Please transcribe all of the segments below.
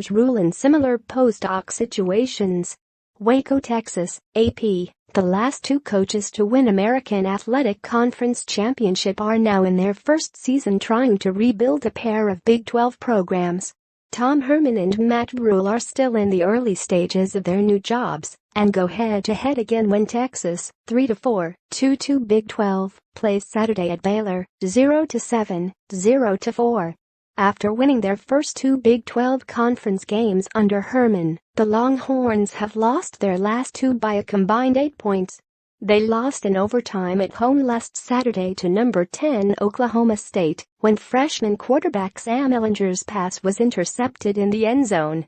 Baylors Rhule in similar post-AAC situations. Waco, Texas, AP. The last two coaches to win American Athletic Conference championship are now in their first season trying to rebuild a pair of Big 12 programs. Herman and Matt Rhule are still in the early stages of their new jobs and go head-to-head again when Texas, 3-4, 2-2 Big 12, plays Saturday at Baylor, 0-7, 0-4. After winning their first two Big 12 conference games under Herman, the Longhorns have lost their last two by a combined 8 points. They lost in overtime at home last Saturday to number 10 Oklahoma State when freshman quarterback Sam Ehlinger's pass was intercepted in the end zone.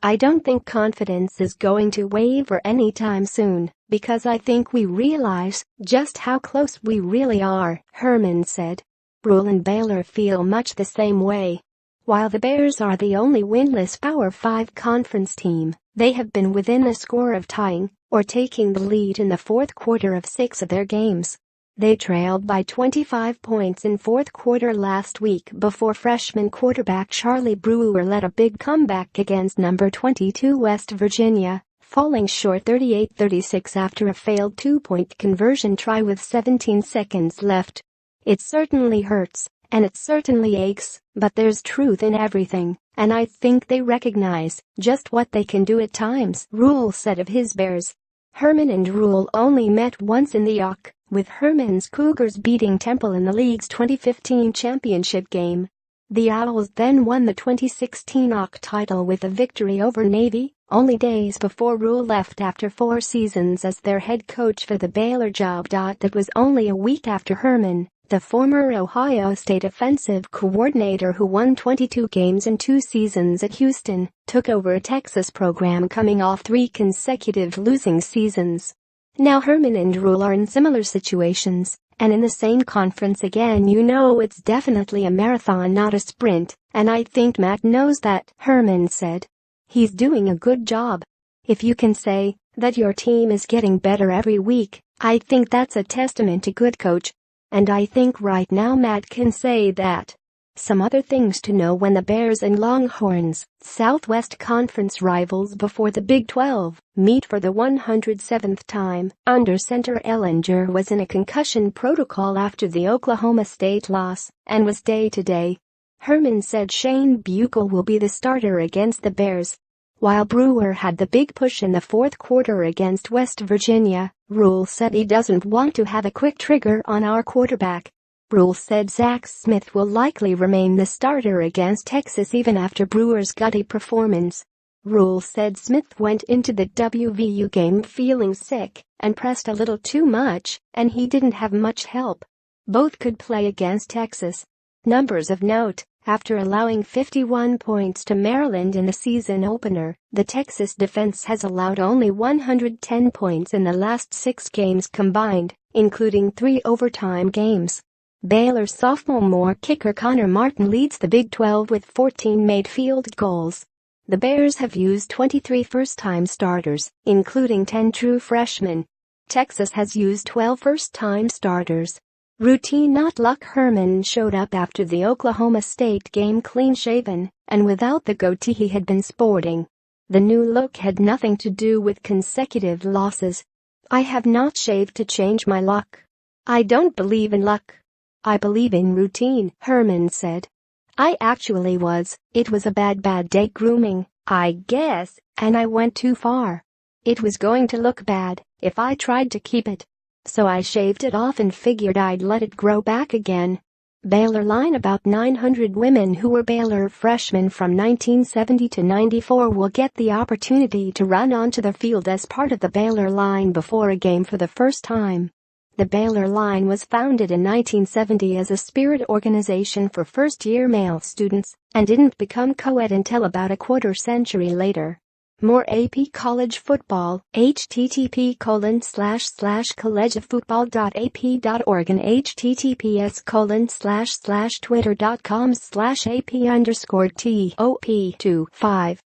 "I don't think confidence is going to waver anytime soon because I think we realize just how close we really are," Herman said. Rhule and Baylor feel much the same way. While the Bears are the only winless Power 5 conference team, they have been within a score of tying or taking the lead in the fourth quarter of 6 of their games. They trailed by 25 points in fourth quarter last week before freshman quarterback Charlie Brewer led a big comeback against number 22 West Virginia, falling short 38-36 after a failed two-point conversion try with 17 seconds left. "It certainly hurts, and it certainly aches, but there's truth in everything, and I think they recognize just what they can do at times," Rhule said of his Bears. Herman and Rhule only met once in the WACO, with Herman's Cougars beating Temple in the league's 2015 championship game. The Owls then won the 2016 WACO title with a victory over Navy, only days before Rhule left after 4 seasons as their head coach for the Baylor job. That was only a week after Herman, the former Ohio State offensive coordinator who won 22 games in 2 seasons at Houston, took over a Texas program coming off 3 consecutive losing seasons. Now Herman and Rhule are in similar situations, and in the same conference again. It's definitely a marathon, not a sprint, and I think Matt knows that," Herman said. "He's doing a good job. If you can say that your team is getting better every week, I think that's a testament to good coach. And I think right now Matt can say that." Some other things to know when the Bears and Longhorns, Southwest Conference rivals before the Big 12, meet for the 107th time. Under center Ehlinger was in a concussion protocol after the Oklahoma State loss and was day-to-day. Herman said Shane Buechele will be the starter against the Bears. While Brewer had the big push in the fourth quarter against West Virginia, Rhule said he doesn't want to have a quick trigger on our quarterback. Rhule said Zach Smith will likely remain the starter against Texas even after Brewer's gutty performance. Rhule said Smith went into the WVU game feeling sick and pressed a little too much, and he didn't have much help. Both could play against Texas. Numbers of note: after allowing 51 points to Maryland in the season opener, the Texas defense has allowed only 110 points in the last 6 games combined, including 3 overtime games. Baylor sophomore kicker Connor Martin leads the Big 12 with 14 made field goals. The Bears have used 23 first-time starters, including 10 true freshmen. Texas has used 12 first-time starters. Routine, not luck. Herman showed up after the Oklahoma State game clean-shaven and without the goatee he had been sporting. The new look had nothing to do with consecutive losses. "I have not shaved to change my luck. I don't believe in luck. I believe in routine," Herman said. "I actually was. It was a bad day grooming, I guess, and I went too far. It was going to look bad if I tried to keep it. So I shaved it off and figured I'd let it grow back again." Baylor line: about 900 women who were Baylor freshmen from 1970 to 94 will get the opportunity to run onto the field as part of the Baylor line before a game for the first time. The Baylor line was founded in 1970 as a spirit organization for first-year male students and didn't become co-ed until about a quarter-century later. More AP college football: http://collegefootball.ap.org and https://twitter.com/AP_TOP25